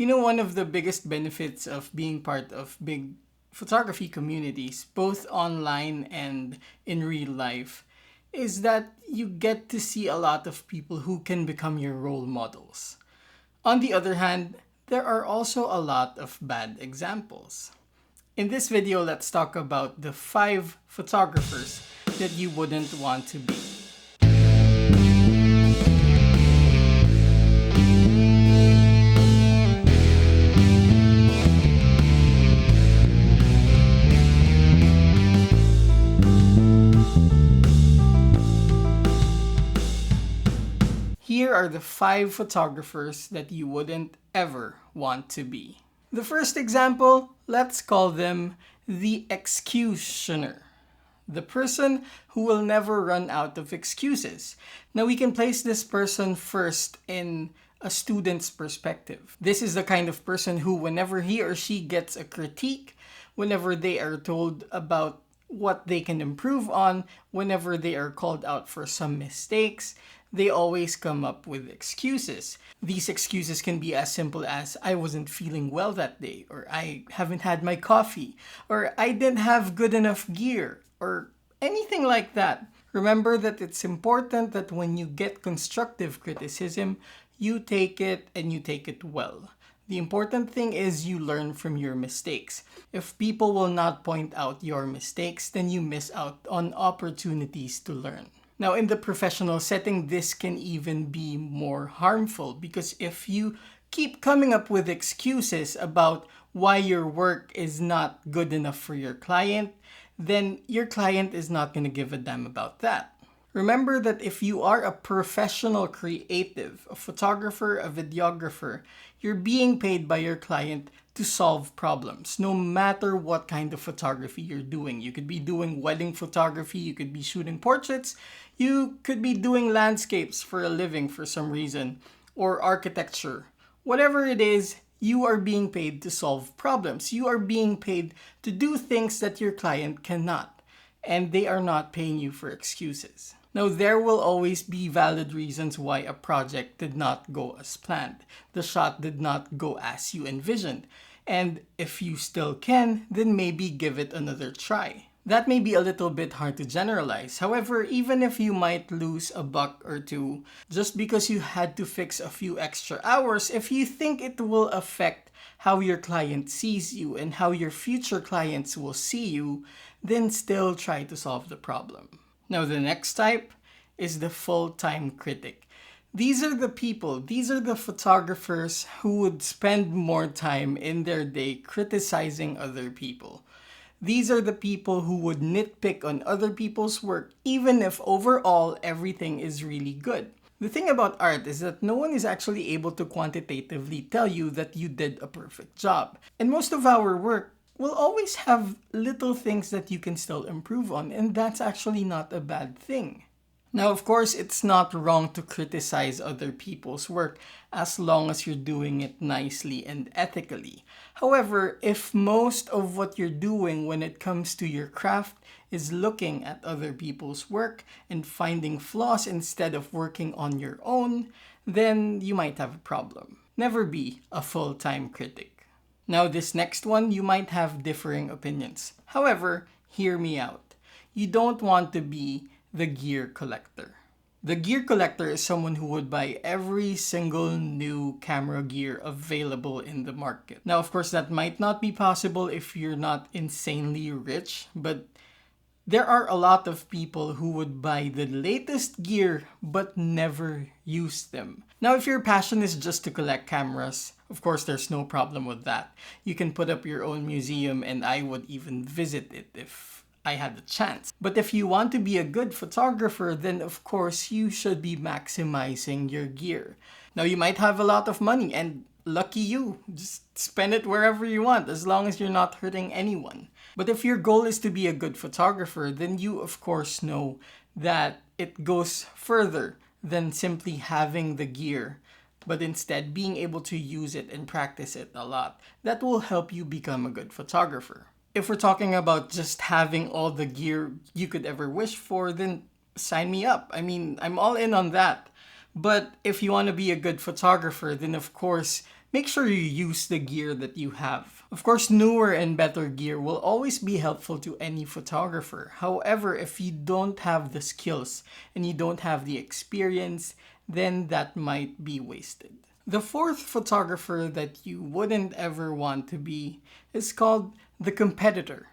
You know, one of the biggest benefits of being part of big photography communities, both online and in real life, is that you get to see a lot of people who can become your role models. On the other hand, there are also a lot of bad examples. In this video, let's talk about the 5 photographers that you wouldn't want to be. Here are the 5 photographers that you wouldn't ever want to be. The first example, let's call them the EXCUSE-tioner. The person who will never run out of excuses. Now we can place this person first in a student's perspective. This is the kind of person who, whenever he or she gets a critique, whenever they are told about what they can improve on, whenever they are called out for some mistakes, they always come up with excuses. These excuses can be as simple as, I wasn't feeling well that day, or I haven't had my coffee, or I didn't have good enough gear, or anything like that. Remember that it's important that when you get constructive criticism, you take it and you take it well. The important thing is you learn from your mistakes. If people will not point out your mistakes, then you miss out on opportunities to learn. Now, in the professional setting, this can even be more harmful because if you keep coming up with excuses about why your work is not good enough for your client, then your client is not going to give a damn about that. Remember that if you are a professional creative, a photographer, a videographer, you're being paid by your client to solve problems, no matter what kind of photography you're doing. You could be doing wedding photography, you could be shooting portraits, you could be doing landscapes for a living for some reason, or architecture. Whatever it is, you are being paid to solve problems. You are being paid to do things that your client cannot, and they are not paying you for excuses. Now, there will always be valid reasons why a project did not go as planned. The shot did not go as you envisioned. And if you still can, then maybe give it another try. That may be a little bit hard to generalize. However, even if you might lose a buck or two, just because you had to fix a few extra hours, if you think it will affect how your client sees you and how your future clients will see you, then still try to solve the problem. Now, the next type is the full-time critic. These are the photographers who would spend more time in their day criticizing other people. These are the people who would nitpick on other people's work, even if overall everything is really good. The thing about art is that no one is actually able to quantitatively tell you that you did a perfect job. And most of our work will always have little things that you can still improve on, and that's actually not a bad thing. Now, of course, it's not wrong to criticize other people's work as long as you're doing it nicely and ethically. However, if most of what you're doing when it comes to your craft is looking at other people's work and finding flaws instead of working on your own, then you might have a problem. Never be a full-time critic. Now, this next one, you might have differing opinions. However, hear me out. You don't want to be the gear collector. The gear collector is someone who would buy every single new camera gear available in the market. Now, of course, that might not be possible if you're not insanely rich, but there are a lot of people who would buy the latest gear but never use them. Now, if your passion is just to collect cameras, of course, there's no problem with that. You can put up your own museum and I would even visit it if I had the chance. But if you want to be a good photographer, then of course you should be maximizing your gear. Now, you might have a lot of money and lucky you, just spend it wherever you want as long as you're not hurting anyone. But if your goal is to be a good photographer, then you of course know that it goes further than simply having the gear, but instead being able to use it and practice it a lot. That will help you become a good photographer. If we're talking about just having all the gear you could ever wish for, then sign me up. I mean, I'm all in on that. But if you want to be a good photographer, then of course make sure you use the gear that you have. Of course, newer and better gear will always be helpful to any photographer. However, if you don't have the skills and you don't have the experience, then that might be wasted. The fourth photographer that you wouldn't ever want to be is called the competitor.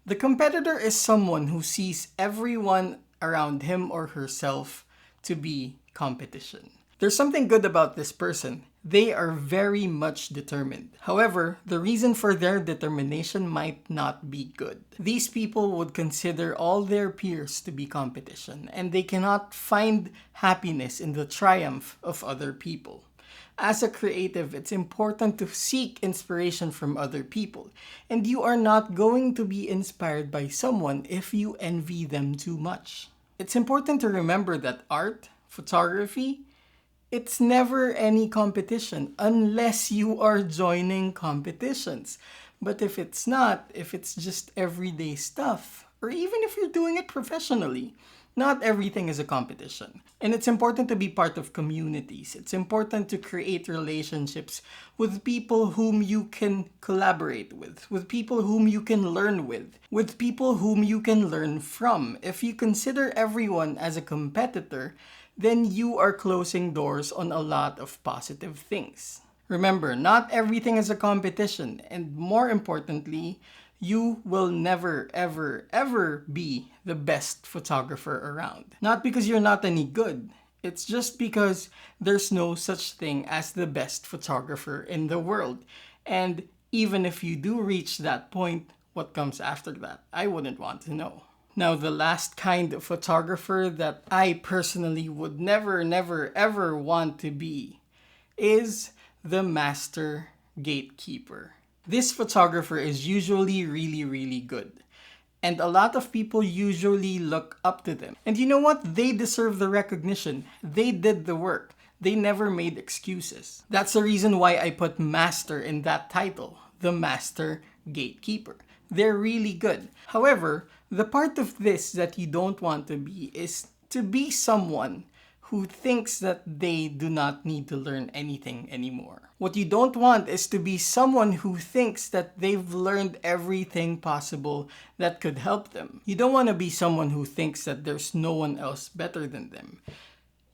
The competitor is someone who sees everyone around him or herself to be competition. There's something good about this person. They are very much determined. However, the reason for their determination might not be good. These people would consider all their peers to be competition, and they cannot find happiness in the triumph of other people. As a creative, it's important to seek inspiration from other people, and you are not going to be inspired by someone if you envy them too much. It's important to remember that art, photography, it's never any competition unless you are joining competitions. But if it's not, if it's just everyday stuff, or even if you're doing it professionally, not everything is a competition. And it's important to be part of communities. It's important to create relationships with people whom you can collaborate with people whom you can learn with people whom you can learn from. If you consider everyone as a competitor, then you are closing doors on a lot of positive things. Remember, not everything is a competition, and more importantly, you will never, ever, ever be the best photographer around. Not because you're not any good. It's just because there's no such thing as the best photographer in the world. And even if you do reach that point, what comes after that? I wouldn't want to know. Now, the last kind of photographer that I personally would never, never, ever want to be is the Master Gatekeeper. This photographer is usually really, really good. And a lot of people usually look up to them. And you know what? They deserve the recognition. They did the work. They never made excuses. That's the reason why I put Master in that title, the Master Gatekeeper. They're really good. However, the part of this that you don't want to be is to be someone who thinks that they do not need to learn anything anymore. What you don't want is to be someone who thinks that they've learned everything possible that could help them. You don't want to be someone who thinks that there's no one else better than them.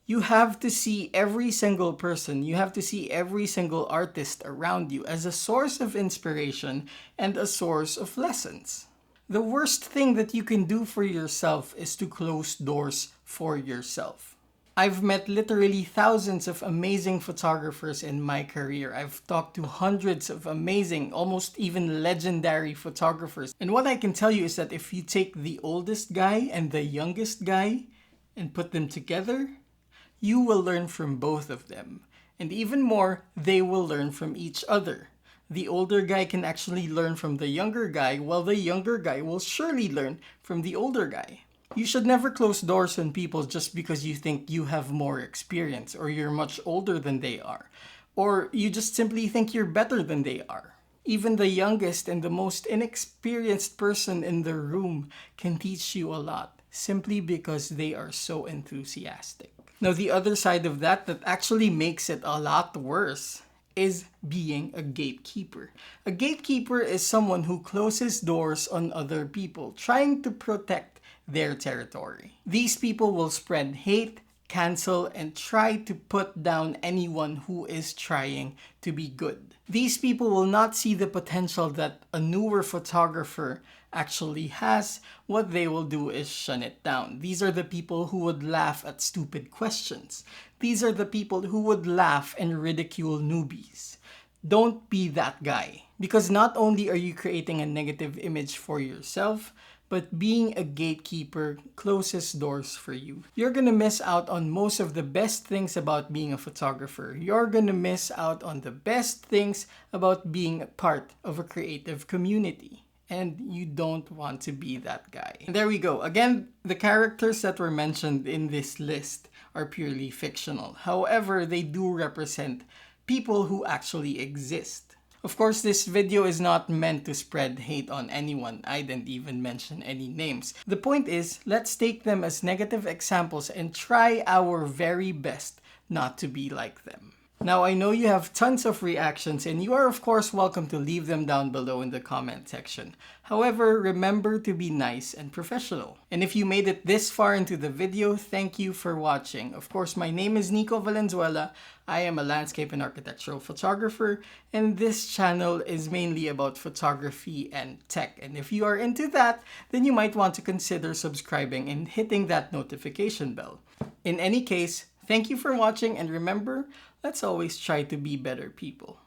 You have to see every single person, you have to see every single artist around you as a source of inspiration and a source of lessons. The worst thing that you can do for yourself is to close doors for yourself. I've met literally thousands of amazing photographers in my career. I've talked to hundreds of amazing, almost even legendary photographers. And what I can tell you is that if you take the oldest guy and the youngest guy and put them together, you will learn from both of them. And even more, they will learn from each other. The older guy can actually learn from the younger guy, while the younger guy will surely learn from the older guy. You should never close doors on people just because you think you have more experience, or you're much older than they are, or you just simply think you're better than they are. Even the youngest and the most inexperienced person in the room can teach you a lot, simply because they are so enthusiastic. Now, the other side of that actually makes it a lot worse is being a gatekeeper. A gatekeeper is someone who closes doors on other people, trying to protect their territory. These people will spread hate, cancel, and try to put down anyone who is trying to be good. These people will not see the potential that a newer photographer actually has. What they will do is shun it down. These are the people who would laugh at stupid questions. These are the people who would laugh and ridicule newbies. Don't be that guy. Because not only are you creating a negative image for yourself, but being a gatekeeper closes doors for you. You're gonna miss out on most of the best things about being a photographer. You're gonna miss out on the best things about being a part of a creative community. And you don't want to be that guy. And there we go. Again, the characters that were mentioned in this list are purely fictional. However, they do represent people who actually exist. Of course, this video is not meant to spread hate on anyone. I didn't even mention any names. The point is, let's take them as negative examples and try our very best not to be like them. Now, I know you have tons of reactions and you are of course welcome to leave them down below in the comment section. However, remember to be nice and professional. And if you made it this far into the video, thank you for watching. Of course, my name is Nicco Valenzuela. I am a landscape and architectural photographer, and this channel is mainly about photography and tech. And if you are into that, then you might want to consider subscribing and hitting that notification bell. In any case, thank you for watching, and remember, let's always try to be better people.